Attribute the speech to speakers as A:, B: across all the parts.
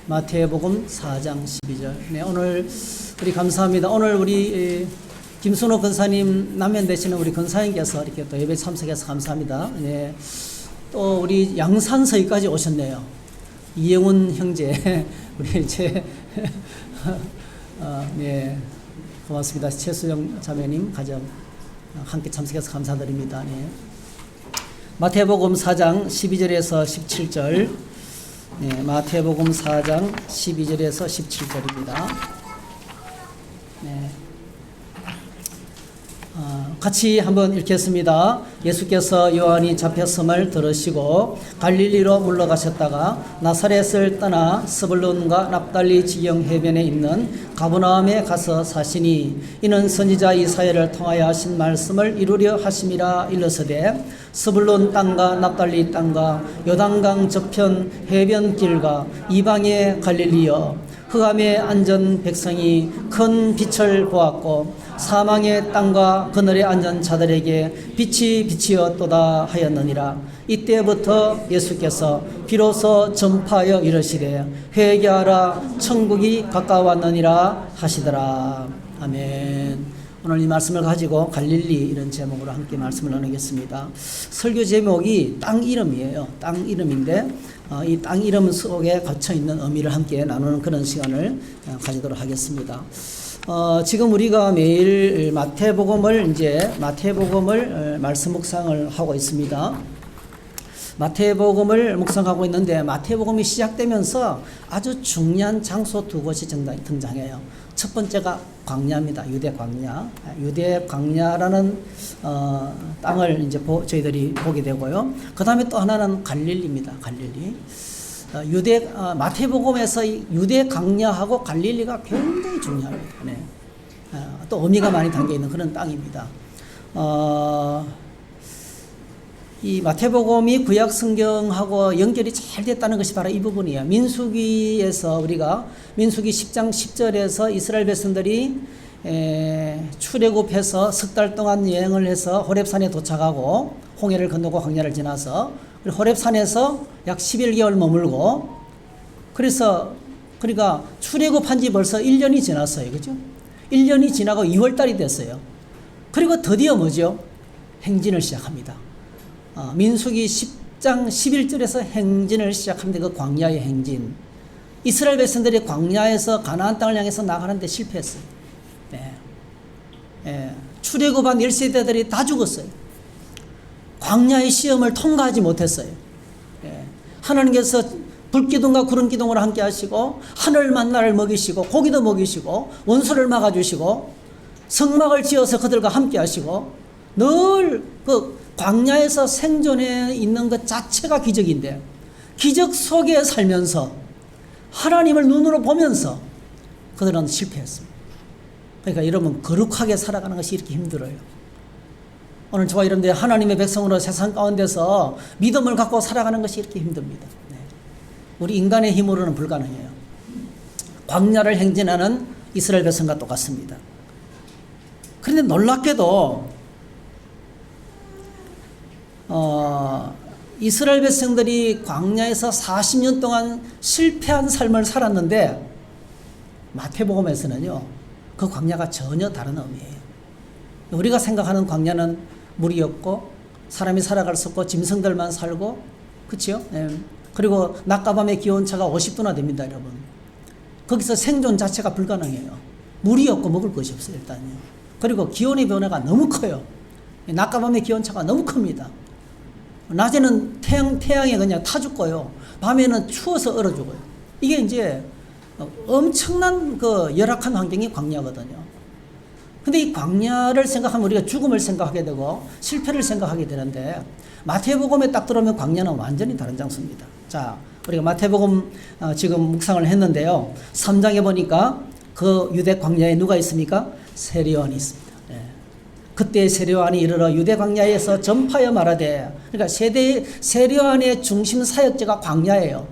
A: 마태복음 4장 12절. 네, 오늘 우리 감사합니다. 오늘 우리 김순호 권사님 남면 되시는 우리 권사님께서 이렇게 또 예배 참석해서 감사합니다. 네, 또 우리 양산서까지 오셨네요. 이영훈 형제, 우리 네, 고맙습니다. 최수영 자매님 가정 함께 참석해서 감사드립니다. 네. 마태복음 4장 12절에서 17절. 네, 마태복음 4장 12절에서 17절입니다. 네. 같이 한번 읽겠습니다. 예수께서 요한이 잡혔음을 들으시고 갈릴리로 물러가셨다가 나사렛을 떠나 스불론과 납달리 지경 해변에 있는 가버나움에 가서 사시니 이는 선지자 이사야를 통하여 하신 말씀을 이루려 하심이라. 일러서되 스불론 땅과 납달리 땅과 요단강 저편 해변길과 이방의 갈릴리여, 흑암에 앉은 백성이 큰 빛을 보았고 사망의 땅과 그늘에 앉은 자들에게 빛이 비치었도다 하였느니라. 이때부터 예수께서 비로소 전파하여 이르시되 회개하라, 천국이 가까웠느니라 하시더라. 아멘. 오늘 이 말씀을 가지고 갈릴리 이런 제목으로 함께 말씀을 나누겠습니다. 설교 제목이 땅 이름이에요. 땅 이름인데 이 땅 이름 속에 갇혀 있는 의미를 함께 나누는 그런 시간을 가지도록 하겠습니다. 지금 우리가 매일 마태복음을 말씀 묵상을 하고 있습니다. 마태복음을 묵상하고 있는데 마태복음이 시작되면서 아주 중요한 장소 두 곳이 등장해요. 첫 번째가 광야입니다. 유대 광야. 유대 광야라는 땅을 이제 저희들이 보게 되고요. 그 다음에 또 하나는 갈릴리입니다. 갈릴리. 마태복음에서 유대 광야하고 갈릴리가 굉장히 중요합니다. 네. 또 의미가 많이 담겨 있는 그런 땅입니다. 이 마태복음이 구약 성경하고 연결이 잘 됐다는 것이 바로 이 부분이에요. 민수기에서 우리가 민수기 10장 10절에서 이스라엘 백성들이 출애굽해서 석 달 동안 여행을 해서 호렙산에 도착하고 홍해를 건너고 광야를 지나서 호렙산에서 약 11개월 머물고 그러니까 출애굽한 지 벌써 1년이 지났어요. 그죠? 1년이 지나고 2월 달이 됐어요. 그리고 드디어 뭐죠? 행진을 시작합니다. 민수기 10장 11절에서 행진을 시작합니다. 그 광야의 행진. 이스라엘 백성들이 광야에서 가나안 땅을 향해서 나가는데 실패했어요. 출애굽한 1세대들이 다 죽었어요. 광야의 시험을 통과하지 못했어요. 하나님께서 불기둥과 구름기둥으로 함께 하시고 하늘 만나를 먹이시고 고기도 먹이시고 원수를 막아주시고 성막을 지어서 그들과 함께 하시고 늘 그 광야에서 생존해 있는 것 자체가 기적인데 기적 속에 살면서 하나님을 눈으로 보면서 그들은 실패했습니다. 그러니까 여러분 거룩하게 살아가는 것이 이렇게 힘들어요. 오늘 저와 여러분들 하나님의 백성으로 세상 가운데서 믿음을 갖고 살아가는 것이 이렇게 힘듭니다. 네. 우리 인간의 힘으로는 불가능해요. 광야를 행진하는 이스라엘 백성과 똑같습니다. 그런데 놀랍게도 이스라엘 백성들이 광야에서 40년 동안 실패한 삶을 살았는데 마태복음에서는요 그 광야가 전혀 다른 의미예요. 우리가 생각하는 광야는 물이 없고 사람이 살아갈 수 없고 짐승들만 살고 그렇죠? 그리고 낮과 밤의 기온차가 50도나 됩니다. 여러분 거기서 생존 자체가 불가능해요. 물이 없고 먹을 것이 없어요. 일단요. 그리고 기온의 변화가 너무 커요. 낮과 밤의 기온차가 너무 큽니다. 낮에는 태양에 그냥 타 죽고요. 밤에는 추워서 얼어 죽어요. 이게 이제 엄청난 그 열악한 환경이 광야거든요. 근데 이 광야를 생각하면 우리가 죽음을 생각하게 되고 실패를 생각하게 되는데 마태복음에 딱 들어오면 광야는 완전히 다른 장소입니다. 자, 우리가 마태복음 지금 묵상을 했는데요. 3장에 보니까 그 유대 광야에 누가 있습니까? 세례요한이 있습니다. 그때 세례요한이 이르러 유대 광야에서 전파하여 말하되, 그러니까 세례요한의 중심 사역지가 광야예요.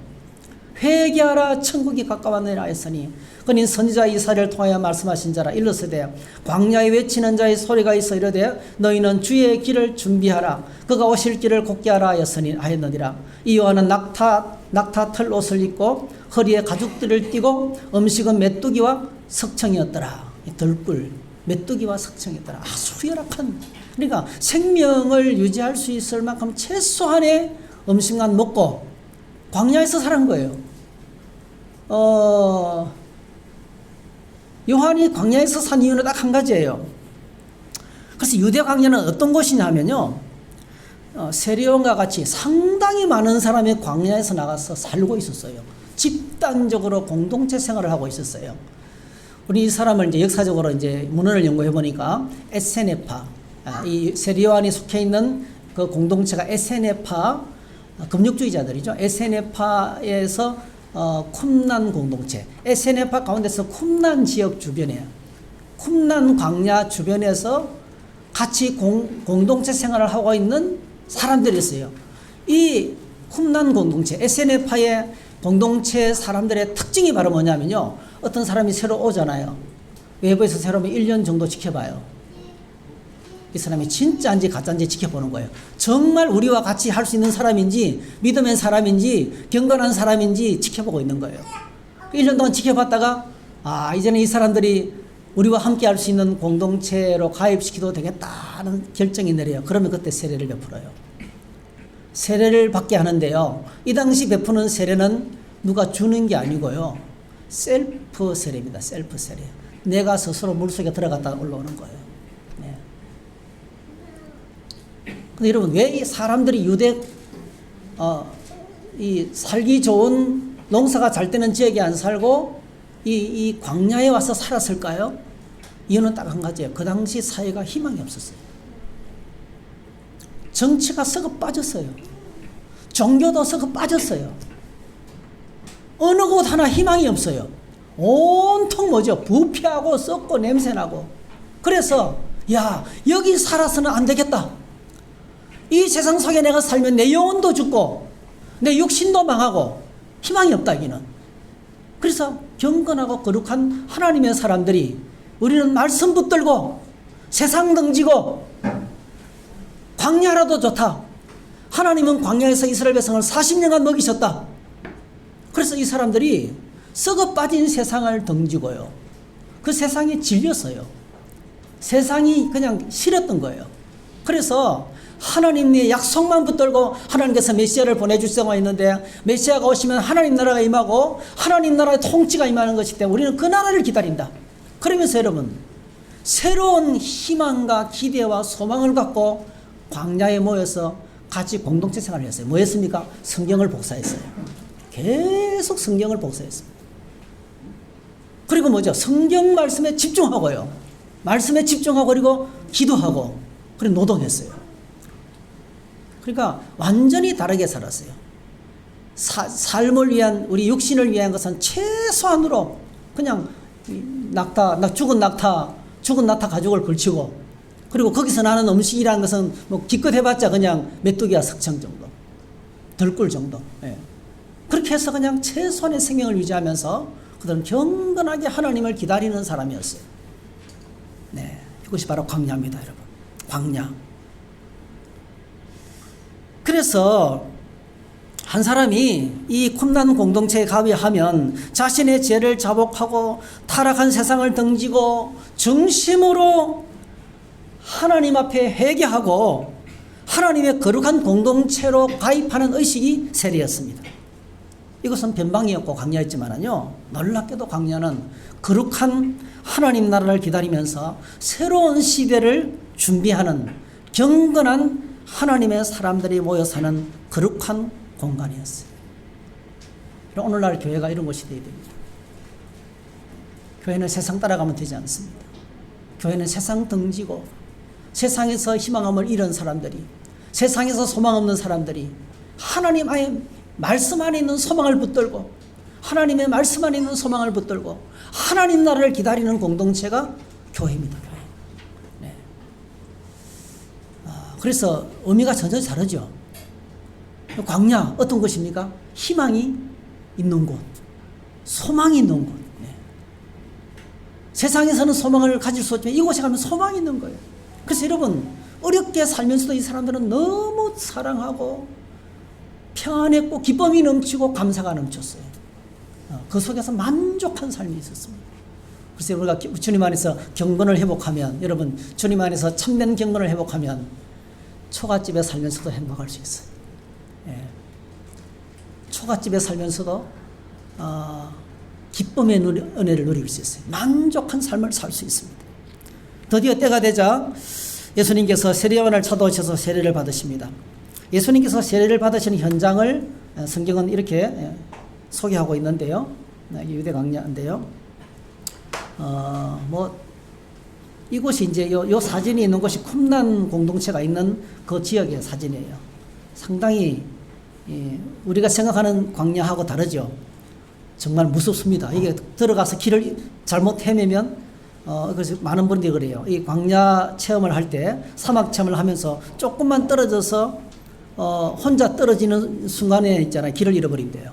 A: 회개하라, 천국이 가까웠느니라 했으니 그는 선지자 이사야를 통하여 말씀하신 자라. 일러서되 광야에 외치는 자의 소리가 있어 이르되 너희는 주의 길을 준비하라, 그가 오실 길을 곧게 하라 하였느니라. 이 요한은 낙타 털 옷을 입고 허리에 가죽들을 띠고 음식은 메뚜기와 석청이었더라. 덜꿀, 메뚜기와 석청이었더라. 아주 열악한, 그러니까 생명을 유지할 수 있을 만큼 최소한의 음식만 먹고 광야에서 살은 거예요. 요한이 광야에서 산 이유는 딱 한 가지예요. 그래서 유대 광야는 어떤 곳이냐면요, 세례요한과 같이 상당히 많은 사람이 광야에서 나가서 살고 있었어요. 집단적으로 공동체 생활을 하고 있었어요. 우리 이 사람을 이제 역사적으로 이제 문헌을 연구해 보니까 에세네파, 이 세례요한이 속해 있는 그 공동체가 에세네파 금육주의자들이죠. 에세네파에서 쿰난 공동체, 에세네파 가운데서 쿰난 지역 주변에, 쿰난 광야 주변에서 같이 공동체 생활을 하고 있는 사람들이 있어요. 이 쿰난 공동체, 에세네파의 공동체 사람들의 특징이 바로 뭐냐면요, 어떤 사람이 새로 오잖아요. 외부에서 새로 오면 1년 정도 지켜봐요. 이 사람이 진짜인지 가짜인지 지켜보는 거예요. 정말 우리와 같이 할 수 있는 사람인지, 믿음의 사람인지, 경건한 사람인지 지켜보고 있는 거예요. 1년 동안 지켜봤다가 이제는 이 사람들이 우리와 함께 할 수 있는 공동체로 가입시켜도 되겠다는 결정이 내려요. 그러면 그때 세례를 베풀어요. 세례를 받게 하는데요, 이 당시 베푸는 세례는 누가 주는 게 아니고요, 셀프 세례입니다. 셀프 세례. 내가 스스로 물속에 들어갔다 올라오는 거예요. 네. 근데 여러분, 왜 이 사람들이 이 살기 좋은 농사가 잘 되는 지역에 안 살고 이 광야에 와서 살았을까요? 이유는 딱 한 가지예요. 그 당시 사회가 희망이 없었어요. 정치가 썩어 빠졌어요. 종교도 썩어 빠졌어요. 어느 곳 하나 희망이 없어요. 온통 뭐죠? 부패하고 썩고 냄새나고. 그래서 여기 살아서는 안 되겠다. 이 세상 속에 내가 살면 내 영혼도 죽고 내 육신도 망하고 희망이 없다, 여기는. 그래서 경건하고 거룩한 하나님의 사람들이, 우리는 말씀 붙들고 세상 등지고 광야라도 좋다. 하나님은 광야에서 이스라엘 백성을 40년간 먹이셨다. 그래서 이 사람들이 썩어 빠진 세상을 등지고요, 그 세상에 질렸어요. 세상이 그냥 싫었던 거예요. 그래서 하나님의 약속만 붙들고 하나님께서 메시아를 보내주시고 있는데, 메시아가 오시면 하나님 나라가 임하고 하나님 나라의 통치가 임하는 것이기 때문에 우리는 그 나라를 기다린다. 그러면서 여러분, 새로운 희망과 기대와 소망을 갖고 광야에 모여서 같이 공동체 생활을 했어요. 뭐 했습니까? 성경을 복사했어요. 계속 성경을 복사했습니다. 그리고 뭐죠? 성경 말씀에 집중하고요, 말씀에 집중하고, 그리고 기도하고, 그리고 노동했어요. 그러니까 완전히 다르게 살았어요. 삶을 위한, 우리 육신을 위한 것은 최소한으로 그냥 죽은 낙타 가죽을 걸치고, 그리고 거기서 나는 음식이라는 것은 뭐 기껏 해봤자 그냥 메뚜기와 석청 정도, 덜꿀 정도. 예. 그렇게 해서 그냥 최소한의 생명을 유지하면서 그들은 경건하게 하나님을 기다리는 사람이었어요. 네, 이것이 바로 광야입니다, 여러분. 광야. 그래서 한 사람이 이 쿰난 공동체에 가입하면 자신의 죄를 자복하고 타락한 세상을 등지고 정심으로 하나님 앞에 회개하고 하나님의 거룩한 공동체로 가입하는 의식이 세례였습니다. 이것은 변방이었고 광야였지만요, 놀랍게도 광야는 거룩한 하나님 나라를 기다리면서 새로운 시대를 준비하는 경건한 하나님의 사람들이 모여 사는 거룩한 공간이었어요. 오늘날 교회가 이런 곳이 되어야 됩니다. 교회는 세상 따라가면 되지 않습니다. 교회는 세상 등지고 세상에서 희망함을 잃은 사람들이, 세상에서 소망 없는 사람들이 하나님 안에 말씀 안에 있는 소망을 붙들고, 하나님의 말씀 안에 있는 소망을 붙들고 하나님 나라를 기다리는 공동체가 교회입니다. 교회. 네. 그래서 의미가 전혀 다르죠. 광야 어떤 것입니까? 희망이 있는 곳, 소망이 있는 곳. 네. 세상에서는 소망을 가질 수 없지만 이곳에 가면 소망이 있는 거예요. 그래서 여러분, 어렵게 살면서도 이 사람들은 너무 사랑하고 평안했고 기쁨이 넘치고 감사가 넘쳤어요. 그 속에서 만족한 삶이 있었습니다. 그래서 우리가 주님 안에서 경건을 회복하면, 여러분 주님 안에서 참된 경건을 회복하면 초가집에 살면서도 행복할 수 있어요. 예. 초가집에 살면서도 기쁨의 은혜를 누릴 수 있어요. 만족한 삶을 살 수 있습니다. 드디어 때가 되자 예수님께서 세례요한을 찾아오셔서 세례를 받으십니다. 예수님께서 세례를 받으시는 현장을 성경은 이렇게 소개하고 있는데요. 유대 강야인데요. 이곳이 이제 요 사진이 있는 곳이 쿰란 공동체가 있는 그 지역의 사진이에요. 상당히 우리가 생각하는 광야하고 다르죠. 정말 무섭습니다. 이게 들어가서 길을 잘못 헤매면 그래서 많은 분들이 그래요. 이 광야 체험을 할 때, 사막 체험을 하면서 조금만 떨어져서 혼자 떨어지는 순간에 있잖아요. 길을 잃어버린대요.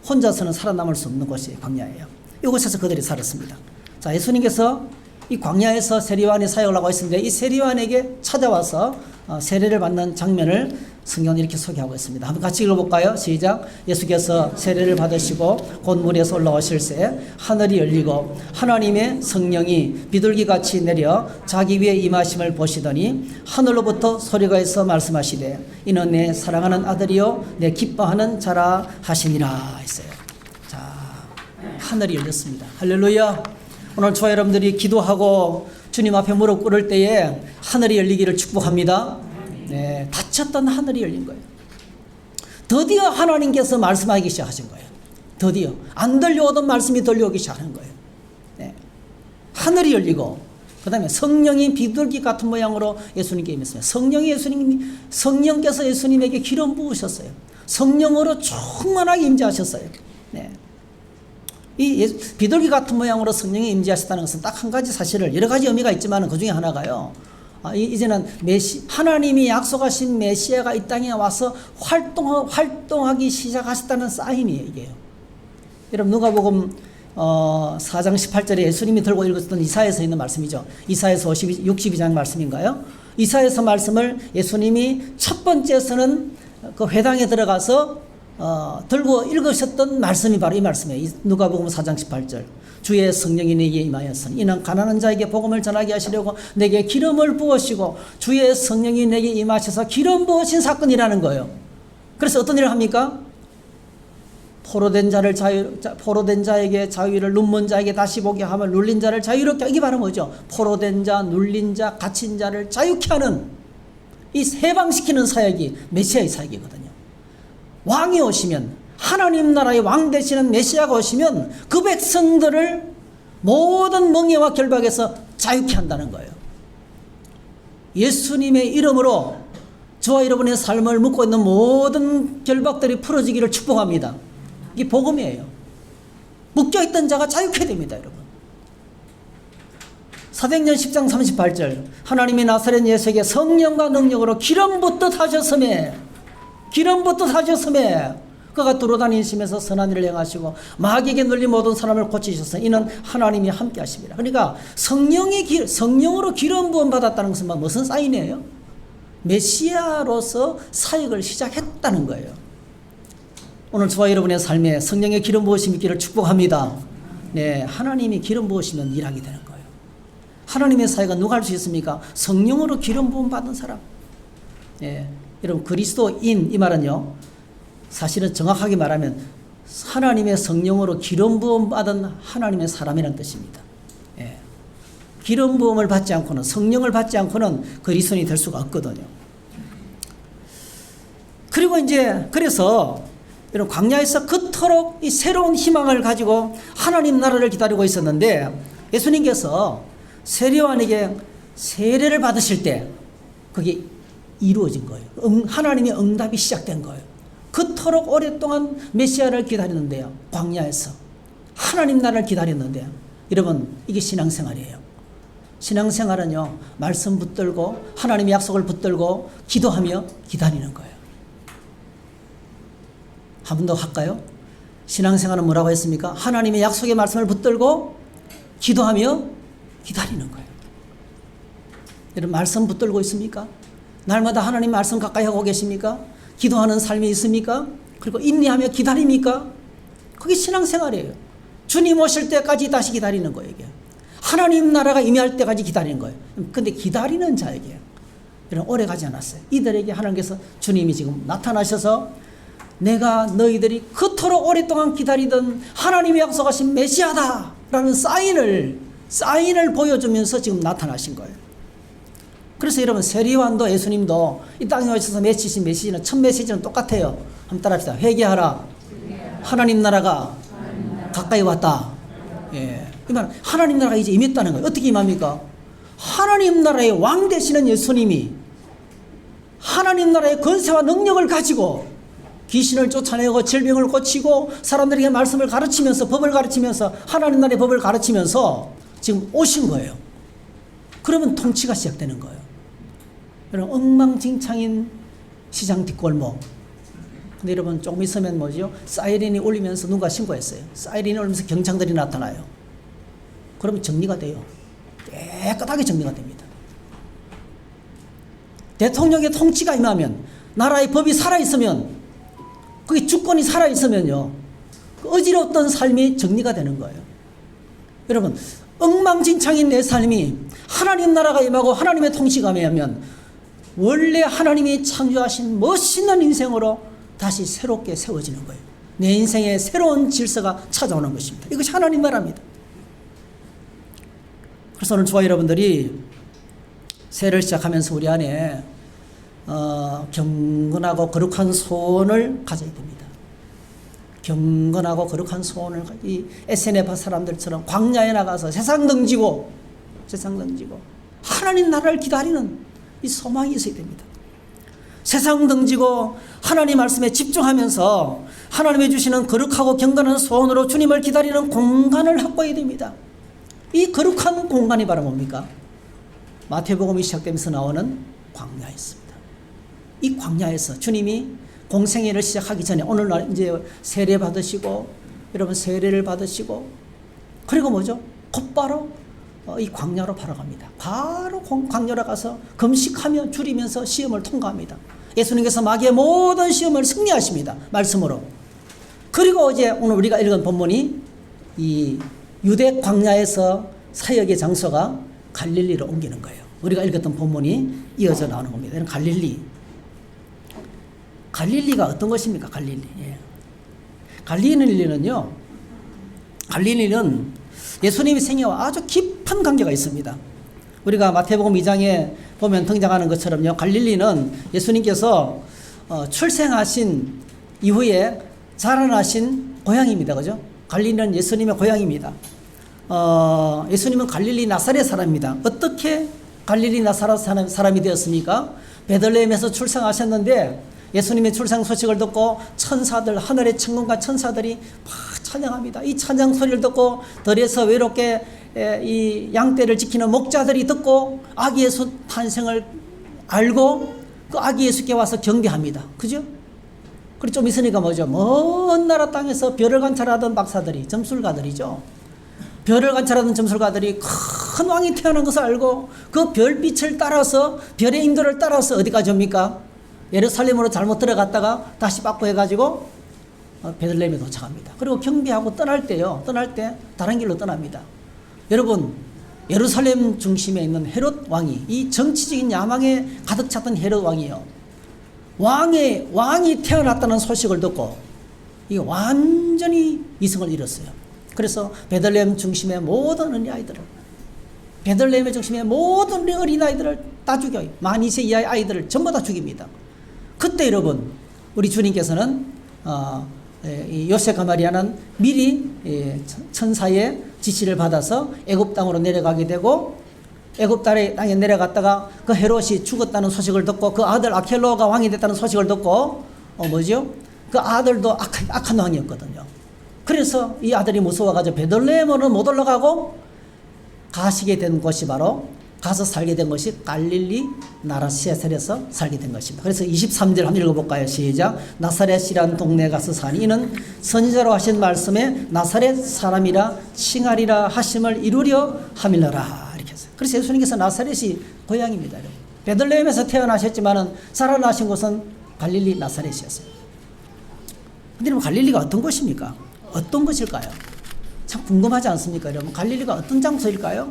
A: 혼자서는 살아남을 수 없는 곳이 광야예요. 이곳에서 그들이 살았습니다. 자, 예수님께서 이 광야에서 세례요한이 사역을 하고 있었는데, 이 세례요한에게 찾아와서 세례를 받는 장면을 성경은 이렇게 소개하고 있습니다. 한번 같이 읽어볼까요? 시작. 예수께서 세례를 받으시고 곧 물에서 올라오실새 하늘이 열리고 하나님의 성령이 비둘기같이 내려 자기 위에 임하심을 보시더니 하늘로부터 소리가 있어 말씀하시되 이는 내 사랑하는 아들이요 내 기뻐하는 자라 하시니라 했어요. 자, 하늘이 열렸습니다. 할렐루야. 오늘 저와 여러분들이 기도하고 주님 앞에 무릎 꿇을 때에 하늘이 열리기를 축복합니다. 네, 닫혔던 하늘이 열린 거예요. 드디어 하나님께서 말씀하기 시작하신 거예요. 드디어 안 들려오던 말씀이 들려오기 시작하는 거예요. 네. 하늘이 열리고 그 다음에 성령이 비둘기 같은 모양으로 예수님께 임했습니다. 성령께서 예수님에게 기름 부으셨어요. 성령으로 충만하게 임재하셨어요. 네. 이 비둘기 같은 모양으로 성령이 임재하셨다는 것은 딱 한 가지 사실을, 여러 가지 의미가 있지만 그 중에 하나가요. 이제는 하나님이 약속하신 메시아가 이 땅에 와서 활동하기 시작하셨다는 사인이에요, 이게요. 여러분, 누가복음 4장 18절에 예수님이 들고 읽었던 이사야에서 있는 말씀이죠. 이사야서 62장 말씀인가요? 이사야서 말씀을 예수님이 첫 번째서는 그 회당에 들어가서 들고 읽으셨던 말씀이 바로 이 말씀이에요. 누가복음 4장 18절. 주의 성령이 내게 임하였으니 이는 가난한 자에게 복음을 전하게 하시려고 내게 기름을 부으시고, 주의 성령이 내게 임하셔서 기름 부으신 사건이라는 거예요. 그래서 어떤 일을 합니까? 포로된 자에게 자유를, 눈먼 자에게 다시 보게 하며 눌린 자를 자유롭게, 이게 바로 뭐죠? 포로된 자, 눌린 자, 갇힌 자를 자유케 하는, 이 해방시키는 사역이 메시아의 사역이거든요. 왕이 오시면, 하나님 나라의 왕 되시는 메시아가 오시면 그 백성들을 모든 멍에와 결박에서 자유케 한다는 거예요. 예수님의 이름으로 저와 여러분의 삶을 묶고 있는 모든 결박들이 풀어지기를 축복합니다. 이게 복음이에요. 묶여있던 자가 자유케 됩니다, 여러분. 사도행전 10장 38절. 하나님이 나사렛 예수에게 성령과 능력으로 기름 붓듯 하셨음에 그가 돌아다니시면서 선한 일을 행하시고 마귀에게 눌린 모든 사람을 고치셔서 이는 하나님이 함께 하십니다. 그러니까 성령으로 기름 부음 받았다는 것은 무슨 사인이에요? 메시아로서 사역을 시작했다는 거예요. 오늘 저와 여러분의 삶에 성령의 기름 부으심이 있기를 축복합니다. 네, 하나님이 기름 부으시면 일하게 되는 거예요. 하나님의 사역은 누가 할 수 있습니까? 성령으로 기름 부음 받은 사람. 네, 여러분, 그리스도인 이 말은요, 사실은 정확하게 말하면 하나님의 성령으로 기름 부음 받은 하나님의 사람이라는 뜻입니다. 예. 기름 부음을 받지 않고는, 성령을 받지 않고는 그리스도인이 될 수가 없거든요. 그리고 그래서 여러분, 광야에서 그토록 이 새로운 희망을 가지고 하나님 나라를 기다리고 있었는데, 예수님께서 세례요한에게 세례를 받으실 때 그게 이루어진 거예요. 하나님의 응답이 시작된 거예요. 그토록 오랫동안 메시아를 기다렸는데요, 광야에서 하나님 나라를 기다렸는데요. 여러분, 이게 신앙생활이에요. 신앙생활은요, 말씀 붙들고 하나님의 약속을 붙들고 기도하며 기다리는 거예요. 한 번 더 할까요? 신앙생활은 뭐라고 했습니까? 하나님의 약속의 말씀을 붙들고 기도하며 기다리는 거예요. 여러분, 말씀 붙들고 있습니까? 날마다 하나님 말씀 가까이 하고 계십니까? 기도하는 삶이 있습니까? 그리고 인내하며 기다립니까? 그게 신앙생활이에요. 주님 오실 때까지 다시 기다리는 거예요. 이게. 하나님 나라가 임할 때까지 기다리는 거예요. 근데 기다리는 자에게 이런 오래 가지 않았어요. 이들에게 하나님께서 주님이 지금 나타나셔서 내가 너희들이 그토록 오랫동안 기다리던 하나님이 약속하신 메시아다라는 사인을 보여주면서 지금 나타나신 거예요. 그래서 여러분 세리요한도 예수님도 이 땅에 오셔서 맺히신 메시지는 첫 메시지는 똑같아요. 한번 따라합시다. 회개하라. 하나님 나라가 가까이 왔다. 예. 그러면 하나님 나라가 이제 임했다는 거예요. 어떻게 임합니까? 하나님 나라의 왕 되시는 예수님이 하나님 나라의 권세와 능력을 가지고 귀신을 쫓아내고 질병을 고치고 사람들에게 말씀을 가르치면서 법을 가르치면서 하나님 나라의 법을 가르치면서 지금 오신 거예요. 그러면 통치가 시작되는 거예요. 여러분 엉망진창인 시장 뒷골목. 근데 여러분 조금 있으면 뭐죠? 사이렌이 울리면서 누가 신고했어요. 사이렌이 울리면서 경찰들이 나타나요. 그러면 정리가 돼요. 깨끗하게 정리가 됩니다. 대통령의 통치가 임하면 나라의 법이 살아있으면 그게 주권이 살아있으면요 어지러웠던 삶이 정리가 되는 거예요. 여러분 엉망진창인 내 삶이 하나님 나라가 임하고 하나님의 통치가 임하면 원래 하나님이 창조하신 멋있는 인생으로 다시 새롭게 세워지는 거예요. 내 인생에 새로운 질서가 찾아오는 것입니다. 이것이 하나님 나라입니다. 그래서 오늘 저와 여러분들이 새해를 시작하면서 우리 안에 경건하고 거룩한 소원을 가져야 됩니다. 경건하고 거룩한 소원을 이 에세네파 사람들처럼 광야에 나가서 세상 등지고 하나님 나라를 기다리는 이 소망이 있어야 됩니다. 세상 등지고 하나님 말씀에 집중하면서 하나님이 주시는 거룩하고 경건한 소원으로 주님을 기다리는 공간을 확보해야 됩니다. 이 거룩한 공간이 바로 뭡니까? 마태복음이 시작되면서 나오는 광야였습니다. 이 광야에서 주님이 공생애를 시작하기 전에 오늘날 이제 세례 받으시고 여러분 세례를 받으시고 그리고 뭐죠? 곧바로 이 광야로 바로 갑니다. 바로 광야로 가서 금식하며 줄이면서 시험을 통과합니다. 예수님께서 마귀의 모든 시험을 승리하십니다. 말씀으로. 그리고 이제 오늘 우리가 읽은 본문이 이 유대 광야에서 사역의 장소가 갈릴리로 옮기는 거예요. 우리가 읽었던 본문이 이어져 나오는 겁니다. 이런 갈릴리가 어떤 것입니까? 갈릴리. 예. 갈릴리는 예수님의 생애와 아주 깊은 관계가 있습니다. 우리가 마태복음 2장에 보면 등장하는 것처럼요. 갈릴리는 예수님께서 출생하신 이후에 자라나신 고향입니다. 그죠? 갈릴리는 예수님의 고향입니다. 예수님은 갈릴리 나사렛 사람입니다. 어떻게 갈릴리 나사렛 사람이 되었습니까? 베들레헴에서 출생하셨는데 예수님의 출생 소식을 듣고 천사들, 하늘의 천군과 천사들이 막 찬양합니다. 이 찬양 소리를 듣고 들에서 외롭게 이 양떼를 지키는 목자들이 듣고 아기 예수 탄생을 알고 그 아기 예수께 와서 경배합니다. 그죠? 그리고 좀 있으니까 뭐죠? 먼 나라 땅에서 별을 관찰하던 박사들이, 점술가들이죠. 별을 관찰하던 점술가들이 큰 왕이 태어난 것을 알고 그 별빛을 따라서 별의 인도를 따라서 어디까지 옵니까? 예루살렘으로 잘못 들어갔다가 다시 바꾸해가지고 베들레헴에 도착합니다. 그리고 경배하고 떠날 때 다른 길로 떠납니다. 여러분 예루살렘 중심에 있는 헤롯 왕이 이 정치적인 야망에 가득 찼던 헤롯 왕이요. 왕이 태어났다는 소식을 듣고 이게 완전히 이성을 잃었어요. 그래서 베들레헴 중심의 모든 어린아이들을 다 죽여요. 만 2세 이하의 아이들을 전부 다 죽입니다. 그때 여러분 우리 주님께서는 요셉과 마리아는 미리 천사의 지시를 받아서 애굽 땅으로 내려가게 되고 애굽 땅에 내려갔다가 그 헤롯이 죽었다는 소식을 듣고 그 아들 아켈로가 왕이 됐다는 소식을 듣고 그 아들도 악한 왕이었거든요. 그래서 이 아들이 무서워가지고 베들레헴으로 못 올라가고 가시게 된 곳이 바로 가서 살게 된 것이 갈릴리 나사렛에서 살게 된 것입니다. 그래서 23절 한번 읽어볼까요? 시작. 나사렛이란 동네에 가서 사니 이는 선지자로 하신 말씀에 나사렛 사람이라 칭하리라 하심을 이루려 함이라라 이렇게 했어요. 그래서 예수님께서 나사렛이 고향입니다. 베들레헴에서 태어나셨지만은 살아나신 곳은 갈릴리 나사렛이었어요. 근데 여러분 갈릴리가 어떤 곳입니까? 어떤 것일까요? 참 궁금하지 않습니까? 여러분 갈릴리가 어떤 장소일까요?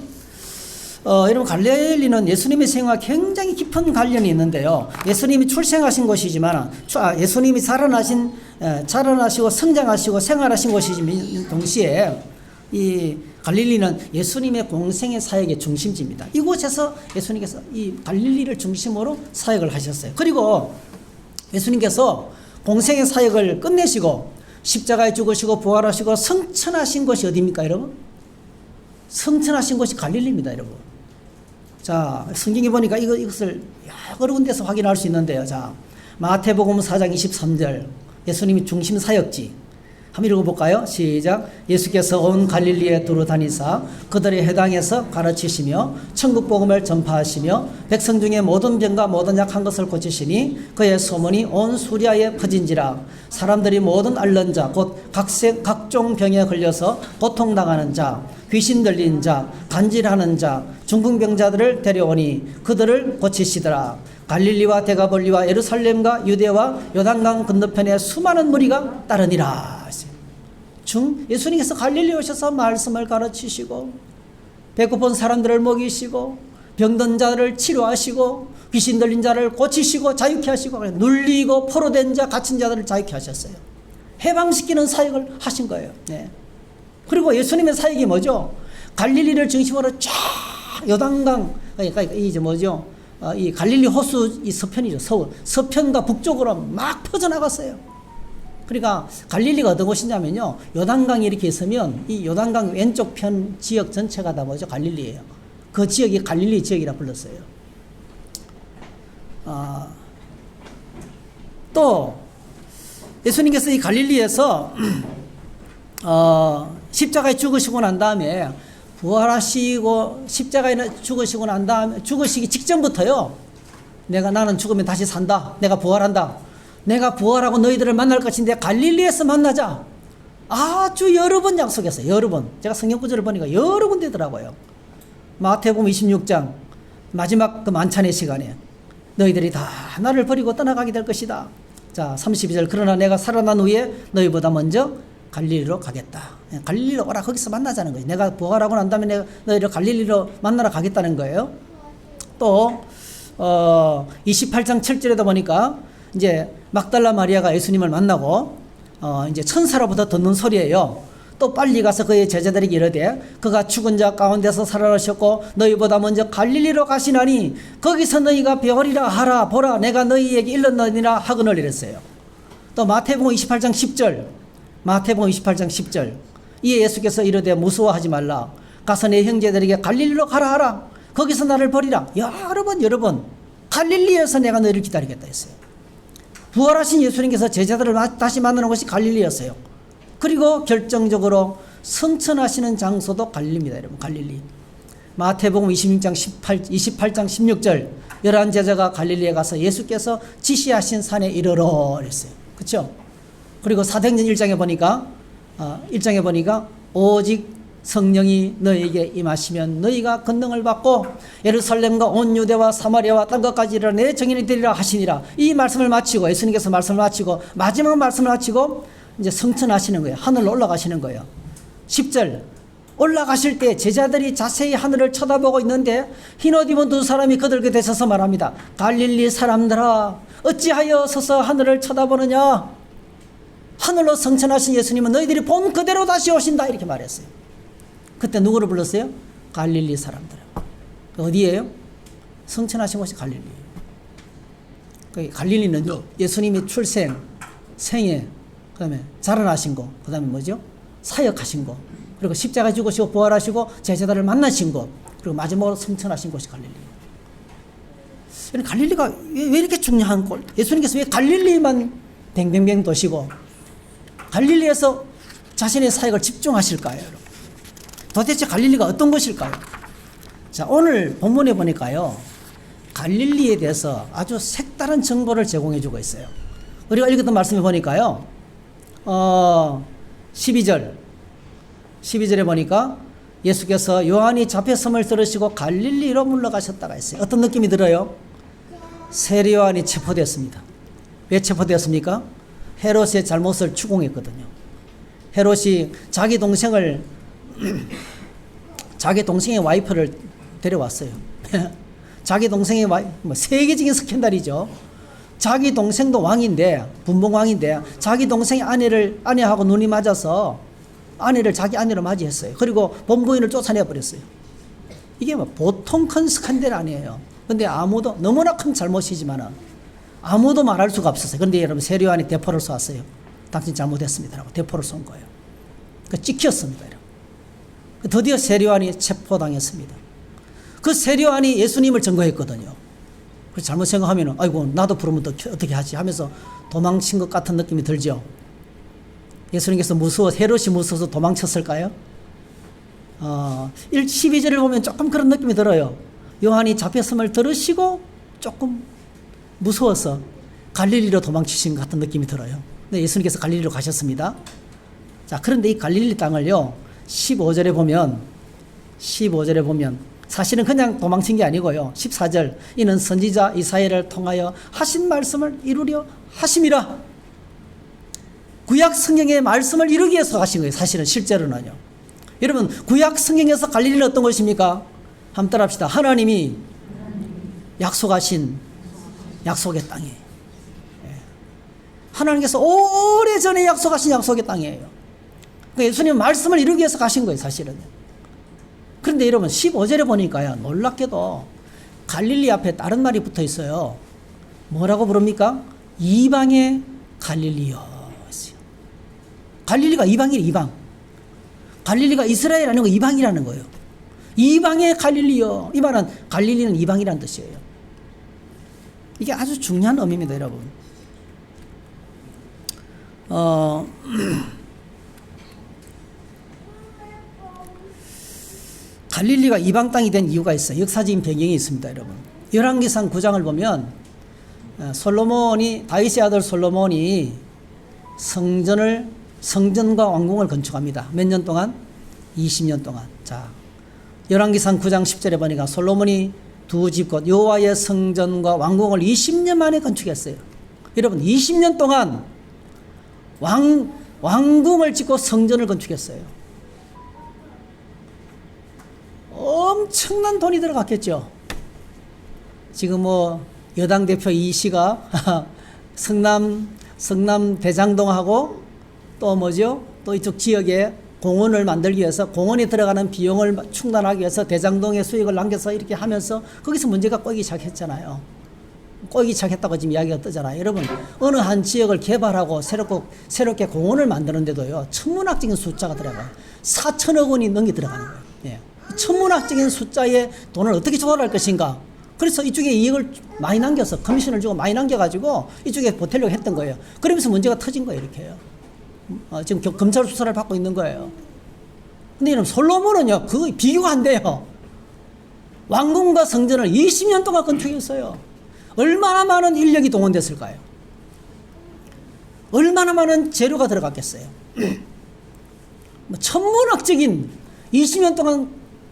A: 여러분 갈릴리는 예수님의 생애와 굉장히 깊은 관련이 있는데요. 예수님이 출생하신 곳이지만 예수님이 자라나시고 성장하시고 생활하신 곳이지만 동시에 이 갈릴리는 예수님의 공생의 사역의 중심지입니다. 이곳에서 예수님께서 이 갈릴리를 중심으로 사역을 하셨어요. 그리고 예수님께서 공생의 사역을 끝내시고 십자가에 죽으시고 부활하시고 성천하신 곳이 어디입니까, 여러분? 성천하신 곳이 갈릴리입니다, 여러분. 자, 성경에 보니까 이것을 여러 군데서 확인할 수 있는데요. 자, 마태복음 4장 23절 예수님이 중심 사역지 한번 읽어볼까요? 시작. 예수께서 온 갈릴리에 두루 다니사 그들의 해당에서 가르치시며 천국 복음을 전파하시며 백성 중에 모든 병과 모든 약한 것을 고치시니 그의 소문이 온 수리아에 퍼진지라. 사람들이 모든 앓는 자 곧 각종 병에 걸려서 고통당하는 자 귀신 들린 자 간질하는 자 중풍병자들을 데려오니 그들을 고치시더라. 갈릴리와 데가볼리와 예루살렘과 유대와 요단강 건너편에 수많은 무리가 따르니라. 예수님께서 갈릴리 오셔서 말씀을 가르치시고 배고픈 사람들을 먹이시고 병든 자를 치료하시고 귀신 들린 자를 고치시고 자유케 하시고 눌리고 포로된 자 갇힌 자들을 자유케 하셨어요. 해방시키는 사역을 하신 거예요. 네. 그리고 예수님의 사역이 뭐죠? 갈릴리를 중심으로 쫙 요단강 이제 뭐죠? 이 갈릴리 호수 이 서편이죠. 서편과 북쪽으로 막 퍼져나갔어요. 그러니까 갈릴리가 어떤 곳이냐면요. 요단강이 이렇게 있으면 이 요단강 왼쪽 편 지역 전체가 다 뭐죠? 갈릴리예요. 그 지역이 갈릴리 지역이라 불렀어요. 또 예수님께서 이 갈릴리에서 십자가에 죽으시고 난 다음에 부활하시고 십자가에 죽으시고 난 다음에 죽으시기 직전부터요. 나는 죽으면 다시 산다. 내가 부활한다. 내가 부활하고 너희들을 만날 것인데 갈릴리에서 만나자. 아주 여러 번 약속했어요. 여러 번. 제가 성경 구절을 보니까 여러 군데더라고요. 마태복음 26장 마지막 그 만찬의 시간에 너희들이 다 나를 버리고 떠나가게 될 것이다. 자, 32절 그러나 내가 살아난 후에 너희보다 먼저 갈릴리로 가겠다. 갈릴리로 오라. 거기서 만나자는 거예요. 내가 부활하고 난 다음에 내가 너희를 갈릴리로 만나러 가겠다는 거예요. 또 28장 7절에도 보니까 이제 막달라 마리아가 예수님을 만나고 이제 천사로부터 듣는 소리예요. 또 빨리 가서 그의 제자들에게 이르되 그가 죽은 자 가운데서 살아나셨고 너희보다 먼저 갈릴리로 가시나니 거기서 너희가 배우리라 하라. 보라 내가 너희에게 일렀느니라 하거늘 이랬어요. 또 마태복음 28장 10절 마태복음 28장 10절 이에 예수께서 이르되 무서워하지 말라. 가서 내 형제들에게 갈릴리로 가라 하라. 거기서 나를 버리라. 여러 번 갈릴리에서 내가 너희를 기다리겠다 했어요. 부활하신 예수님께서 제자들을 다시 만나는 곳이 갈릴리였어요. 그리고 결정적으로 성천하시는 장소도 갈릴리입니다. 여러분 갈릴리. 마태복음 28장 16절 11 제자가 갈릴리에 가서 예수께서 지시하신 산에 이르러 그랬어요. 그렇죠? 그리고 사도행전 1장에 보니까 오직 성령이 너희에게 임하시면 너희가 권능을 받고 예루살렘과 온 유대와 사마리아와 땅 끝까지 이르러 내 증인이 되리라 하시니라. 이 말씀을 마치고 예수님께서 말씀을 마치고 마지막 말씀을 마치고 이제 성천하시는 거예요. 하늘로 올라가시는 거예요. 10절 올라가실 때 제자들이 자세히 하늘을 쳐다보고 있는데 흰옷 입은 두 사람이 그들에게 대셔서 말합니다. 갈릴리 사람들아 어찌하여 서서 하늘을 쳐다보느냐. 하늘로 성천하신 예수님은 너희들이 본 그대로 다시 오신다 이렇게 말했어요. 그때 누구를 불렀어요? 갈릴리 사람들. 어디예요? 성천하신 곳이 갈릴리예요. 갈릴리는 예수님이 출생, 생애, 그 다음에 자라나신 곳, 그 다음에 뭐죠? 사역하신 곳, 그리고 십자가 죽으시고 부활하시고 제자들을 만나신 곳, 그리고 마지막으로 성천하신 곳이 갈릴리예요. 갈릴리가 왜 이렇게 중요한 곳? 예수님께서 왜 갈릴리만 뱅뱅뱅 도시고 갈릴리에서 자신의 사역을 집중하실까요? 여러분? 도대체 갈릴리가 어떤 곳일까요? 자, 오늘 본문에 보니까요, 갈릴리에 대해서 아주 색다른 정보를 제공해 주고 있어요. 우리가 읽었던 말씀에 보니까요, 12절에 보니까 예수께서 요한이 잡혔음을 들으시고 갈릴리로 물러가셨다가 했어요. 어떤 느낌이 들어요? 세례 요한이 체포됐습니다. 왜 체포되었습니까? 헤롯의 잘못을 추궁했거든요. 헤롯이 자기 동생의 와이프를 데려왔어요. 자기 동생의 세계적인 스캔들이죠. 자기 동생도 왕인데, 분봉왕인데, 자기 동생의 아내하고 눈이 맞아서 자기 아내로 맞이했어요. 그리고 본부인을 쫓아내버렸어요. 이게 보통 큰 스캔들 아니에요. 근데 너무나 큰 잘못이지만은 아무도 말할 수가 없었어요. 그런데 여러분, 세례요한이 대포를 쏘았어요. 당신 잘못했습니다라고 대포를 쏜 거예요. 찍혔습니다. 여러분. 드디어 세례요한이 체포당했습니다. 그 세례요한이 예수님을 증거했거든요. 그래서 잘못 생각하면 아이고 나도 부르면 어떻게 하지 하면서 도망친 것 같은 느낌이 들죠. 예수님께서 헤롯이 무서워서 도망쳤을까요? 12절을 보면 조금 그런 느낌이 들어요. 요한이 잡혔음을 들으시고 조금 무서워서 갈릴리로 도망치신 것 같은 느낌이 들어요. 근데 예수님께서 갈릴리로 가셨습니다. 자, 그런데 이 갈릴리 땅을요, 15절에 보면 사실은 그냥 도망친 게 아니고요. 14절, 이는 선지자 이사야를 통하여 하신 말씀을 이루려 하심이라. 구약 성경의 말씀을 이루기 위해서 가신 거예요. 사실은 실제로는요. 여러분, 구약 성경에서 갈릴리는 어떤 것입니까? 한번 따라합시다. 하나님이 약속하신 약속의 땅이에요. 하나님께서 오래전에 약속하신 약속의 땅이에요. 그러니까 예수님은 말씀을 이루기 위해서 가신 거예요, 사실은. 그런데 여러분, 15절에 보니까요, 놀랍게도 갈릴리 앞에 다른 말이 붙어 있어요. 뭐라고 부릅니까? 이방의 갈릴리요. 갈릴리가 이방이에요, 이방. 갈릴리가 이스라엘 아니고 이방이라는 거예요. 이방의 갈릴리요. 이 말은 갈릴리는 이방이라는 뜻이에요. 이게 아주 중요한 의미입니다, 여러분. 갈릴리가 이방 땅이 된 이유가 있어요. 역사적인 배경이 있습니다, 여러분. 열왕기상 9장을 보면 다윗의 아들 솔로몬이 성전과 왕궁을 건축합니다. 몇 년 동안? 20년 동안. 자, 열왕기상 9장 10절에 보니까 솔로몬이 두 집 곧 여호와의 성전과 왕궁을 20년 만에 건축했어요. 여러분, 20년 동안 왕궁을 짓고 성전을 건축했어요. 엄청난 돈이 들어갔겠죠. 지금 여당 대표 이 씨가 성남 대장동하고 또 이쪽 지역에 공원을 만들기 위해서 공원에 들어가는 비용을 충당하기 위해서 대장동에 수익을 남겨서 이렇게 하면서 거기서 문제가 꼬이기 시작했잖아요. 꼬이기 시작했다고 지금 이야기가 뜨잖아요. 여러분, 어느 한 지역을 개발하고 새롭게 공원을 만드는데도요, 천문학적인 숫자가 들어가요. 4천억 원이 넘게 들어가는 거예요. 예. 천문학적인 숫자의 돈을 어떻게 조달할 것인가. 그래서 이쪽에 이익을 많이 남겨서 커미션을 주고 많이 남겨가지고 이쪽에 보태려고 했던 거예요. 그러면서 문제가 터진 거예요. 이렇게요. 지금 검찰 수사를 받고 있는 거예요. 근데 이런 솔로몬은요, 그 비교가 안 돼요. 왕궁과 성전을 20년 동안 건축했어요. 얼마나 많은 인력이 동원됐을까요? 얼마나 많은 재료가 들어갔겠어요? 천문학적인 20년 동안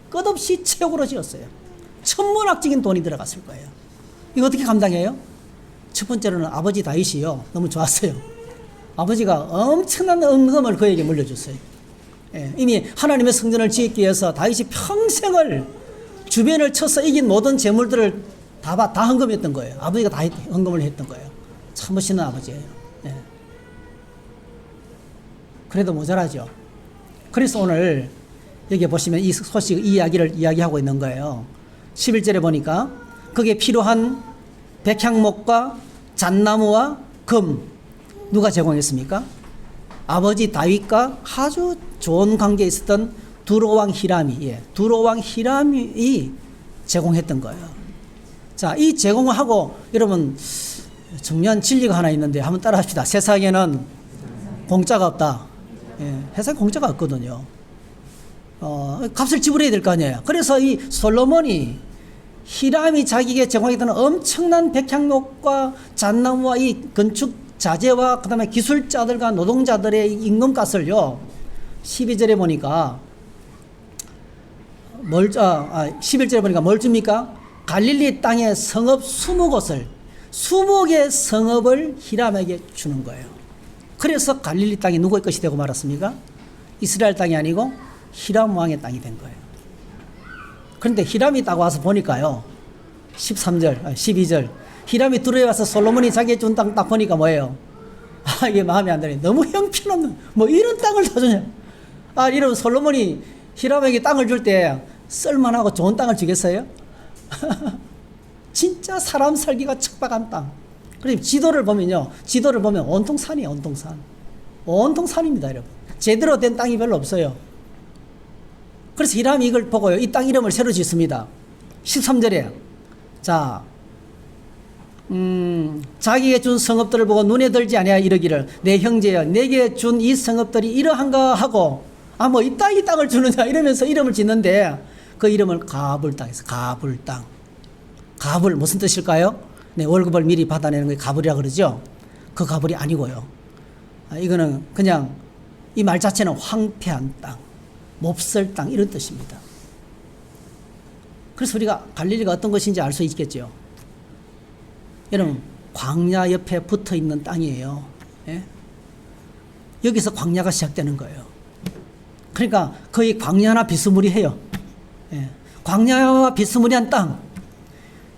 A: 끝없이 체육으로 지었어요. 천문학적인 돈이 들어갔을 거예요. 이거 어떻게 감당해요? 첫 번째로는 아버지 다윗이요, 너무 좋았어요. 아버지가 엄청난 은금을 그에게 물려줬어요. 예, 이미 하나님의 성전을 짓기 위해서 다윗이 평생을 주변을 쳐서 이긴 모든 재물들을 다 헌금했던 거예요. 아버지가 다 헌금을 했던 거예요. 참 멋있는 아버지예요. 예. 그래도 모자라죠. 그래서 오늘 여기 보시면 이 이야기를 이야기하고 있는 거예요. 11절에 보니까 거기에 필요한 백향목과 잣나무와 금 누가 제공했습니까? 아버지 다윗과 아주 좋은 관계에 있었던 두로왕 히람이 제공했던 거예요. 자, 이 제공을 하고 여러분 중요한 진리가 하나 있는데 한번 따라합시다. 세상에는 공짜가 없다. 예, 세상에 공짜가 없거든요. 값을 지불해야 될 거 아니에요. 그래서 이 솔로몬이 히람이 자기에게 제공했던 엄청난 백향목과 잣나무와 이 건축 자재와 그다음에 기술자들과 노동자들의 임금값을요, 12절에 보니까 11절에 보니까 뭘 줍니까? 갈릴리 땅에 성읍 20곳을 20개의 성읍을 히람에게 주는 거예요. 그래서 갈릴리 땅이 누구의 것이 되고 말았습니까? 이스라엘 땅이 아니고 히람 왕의 땅이 된 거예요. 그런데 히람이 딱 와서 보니까요, 12절 히람이 들어와서 솔로몬이 자기의 준 땅 딱 보니까 뭐예요? 이게 마음에 안 드네. 너무 형편없는 뭐 이런 땅을 다 주냐. 이런 솔로몬이 히람에게 땅을 줄 때 쓸만하고 좋은 땅을 주겠어요? 진짜 사람 살기가 척박한 땅. 그럼 지도를 보면 온통 산이에요. 온통 산입니다, 여러분. 제대로 된 땅이 별로 없어요. 그래서 히람이 이걸 보고요, 이 땅 이름을 새로 짓습니다. 13절에 자기에게 준 성읍들을 보고 눈에 들지 아니하 이르기를 내 형제여 내게 준 이 성읍들이 이러한가 하고 뭐 이 땅을 주느냐 이러면서 이름을 짓는데 그 이름을 가불 땅에서 가불 땅. 가불 무슨 뜻일까요? 네, 월급을 미리 받아내는 게 가불이라 그러죠. 그 가불이 아니고요. 이거는 그냥 이 말 자체는 황폐한 땅, 몹쓸 땅 이런 뜻입니다. 그래서 우리가 갈릴리가 어떤 것인지 알 수 있겠죠. 여러분, 광야 옆에 붙어 있는 땅이에요. 예? 여기서 광야가 시작되는 거예요. 그러니까 거의 광야나 비스무리해요. 예. 광야와 비스무리한 땅.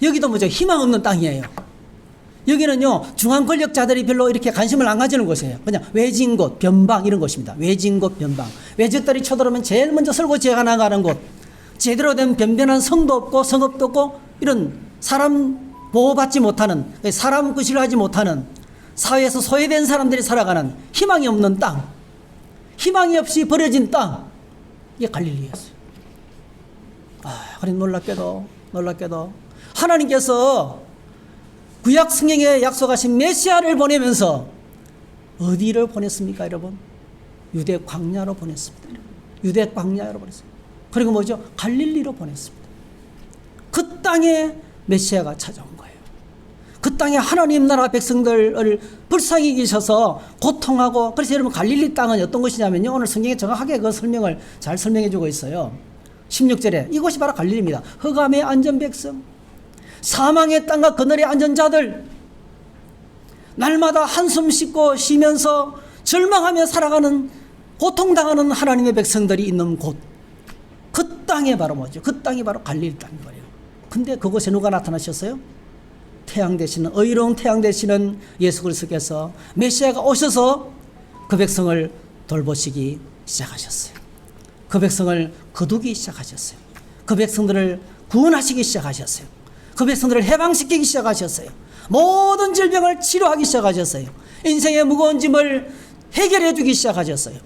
A: 여기도 뭐죠? 희망 없는 땅이에요. 여기는요, 중앙 권력자들이 별로 이렇게 관심을 안 가지는 곳이에요. 그냥 외진 곳, 변방 이런 곳입니다. 외진 곳, 변방. 외적들이 쳐들어오면 제일 먼저 설거지가 나가는 곳. 제대로 된 변변한 성도 없고 성읍도 없고 이런 사람 보호받지 못하는, 사람 구실하지 못하는 사회에서 소외된 사람들이 살아가는 희망이 없는 땅, 희망이 없이 버려진 땅, 이게 갈릴리였어요. 그런데 놀랍게도 하나님께서 구약 성경에 약속하신 메시아를 보내면서 어디를 보냈습니까, 여러분? 유대 광야로 보냈습니다. 유대 광야로 보냈습니다. 그리고 뭐죠? 갈릴리로 보냈습니다. 그 땅에 메시아가 찾아온 거예요. 그 땅에 하나님 나라 백성들을 불쌍히 계셔서 고통하고, 그래서 여러분 갈릴리 땅은 어떤 것이냐면요, 오늘 성경에 정확하게 그 설명을 잘 설명해 주고 있어요. 16절에 이곳이 바로 갈릴리입니다. 흑암의 안전 백성, 사망의 땅과 그늘의 안전 자들, 날마다 한숨 쉬면서 절망하며 살아가는, 고통당하는 하나님의 백성들이 있는 곳, 그 땅에 바로 뭐죠? 그 땅이 바로 갈릴리 땅인 거예요. 근데 그곳에 누가 나타나셨어요? 태양 되시는, 의로운 태양 되시는 예수 그리스도께서, 메시아가 오셔서 그 백성을 돌보시기 시작하셨어요. 그 백성을 거두기 시작하셨어요. 그 백성들을 구원하시기 시작하셨어요. 그 백성들을 해방시키기 시작하셨어요. 모든 질병을 치료하기 시작하셨어요. 인생의 무거운 짐을 해결해 주기 시작하셨어요.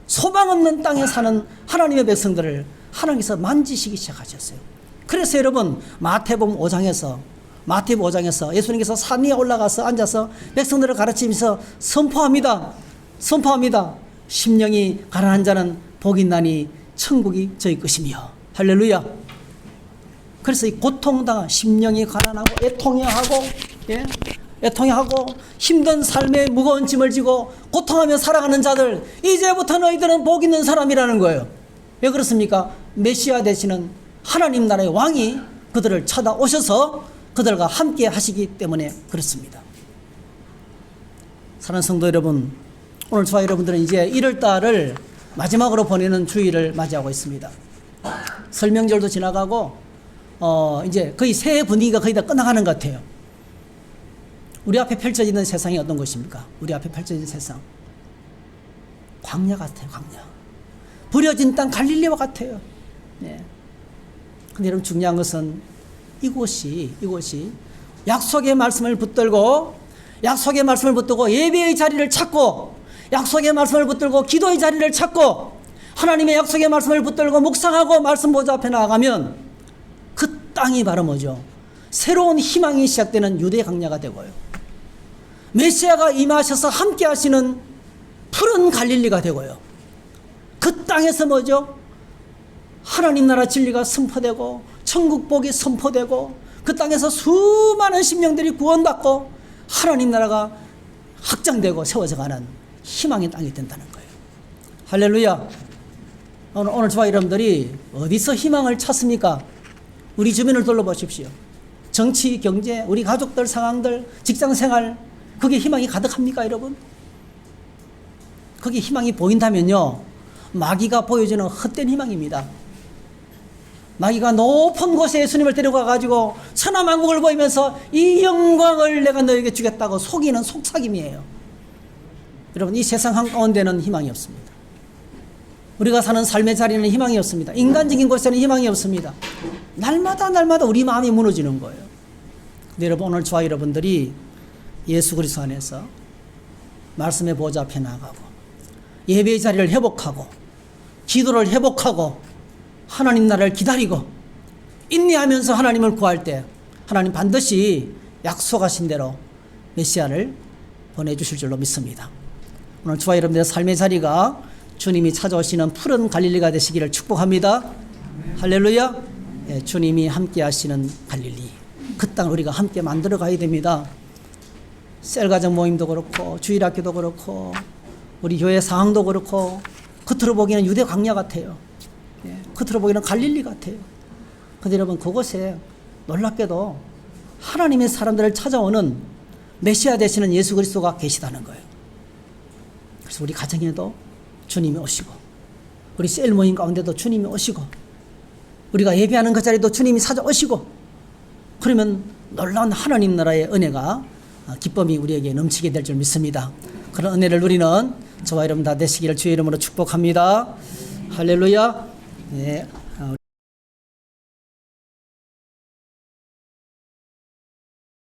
A: 소망 없는 땅에 사는 하나님의 백성들을 하나님께서 만지시기 시작하셨어요. 그래서 여러분, 마태복음 5장에서 예수님께서 산 위에 올라가서 앉아서 백성들을 가르치면서 선포합니다. 심령이 가난한 자는 복이 있나니 천국이 저희 것이며. 할렐루야. 그래서 이 고통당한, 심령이 가난하고 애통해하고 힘든 삶의 무거운 짐을 지고 고통하며 살아가는 자들, 이제부터 너희들은 복 있는 사람이라는 거예요. 왜 그렇습니까? 메시아 되시는 하나님 나라의 왕이 그들을 찾아오셔서 그들과 함께 하시기 때문에 그렇습니다. 사랑하는 성도 여러분, 오늘 저와 여러분들은 이제 1월달을 마지막으로 보내는 주일을 맞이하고 있습니다. 설명절도 지나가고 이제 거의 새해 분위기가 거의 다 끝나가는 것 같아요. 우리 앞에 펼쳐지는 세상이 어떤 것입니까? 우리 앞에 펼쳐진 세상, 광야 같아요. 광야. 버려진 땅 갈릴리와 같아요. 네. 근데 여러분, 중요한 것은 이곳이 약속의 말씀을 붙들고 예배의 자리를 찾고, 약속의 말씀을 붙들고 기도의 자리를 찾고, 하나님의 약속의 말씀을 붙들고 묵상하고 말씀 보좌 앞에 나아가면 그 땅이 바로 뭐죠? 새로운 희망이 시작되는 유대 광야가 되고요, 메시아가 임하셔서 함께 하시는 푸른 갈릴리가 되고요, 그 땅에서 뭐죠? 하나님 나라 진리가 선포되고 천국 복이 선포되고 그 땅에서 수많은 심령들이 구원받고 하나님 나라가 확장되고 세워져가는 희망의 땅이 된다는 거예요. 할렐루야. 오늘 저와 여러분들이 어디서 희망을 찾습니까? 우리 주변을 둘러보십시오. 정치, 경제, 우리 가족들 상황들, 직장 생활, 그게 희망이 가득합니까, 여러분? 거기 희망이 보인다면요, 마귀가 보여주는 헛된 희망입니다. 마귀가 높은 곳에 예수님을 데려가 가지고 천하만국을 보이면서 이 영광을 내가 너에게 주겠다고 속이는 속삭임이에요. 여러분, 이 세상 한가운데는 희망이 없습니다. 우리가 사는 삶의 자리는 희망이 없습니다. 인간적인 곳에는 희망이 없습니다. 날마다 우리 마음이 무너지는 거예요. 근데 여러분, 오늘 저와 여러분들이 예수 그리스도 안에서 말씀의 보좌 앞에 나가고 예배의 자리를 회복하고 기도를 회복하고 하나님 나라를 기다리고 인내하면서 하나님을 구할 때 하나님 반드시 약속하신 대로 메시아를 보내주실 줄로 믿습니다. 오늘 저와 여러분들의 삶의 자리가 주님이 찾아오시는 푸른 갈릴리가 되시기를 축복합니다. 할렐루야. 예, 주님이 함께 하시는 갈릴리, 그 땅을 우리가 함께 만들어 가야 됩니다. 셀가정 모임도 그렇고 주일학교도 그렇고 우리 교회 상황도 그렇고 겉으로 보기에는 유대 광야 같아요. 예, 겉으로 보기에는 갈릴리 같아요. 그런데 여러분, 그곳에 놀랍게도 하나님의 사람들을 찾아오는 메시아 되시는 예수 그리스도가 계시다는 거예요. 그래서 우리 가정에도 주님이 오시고 우리 셀 모임 가운데도 주님이 오시고 우리가 예배하는 그 자리도 주님이 찾아오시고, 그러면 놀라운 하나님 나라의 은혜가, 기쁨이 우리에게 넘치게 될 줄 믿습니다. 그런 은혜를 누리는 저와 여러분 다 되시기를 주의 이름으로 축복합니다. 할렐루야. 네.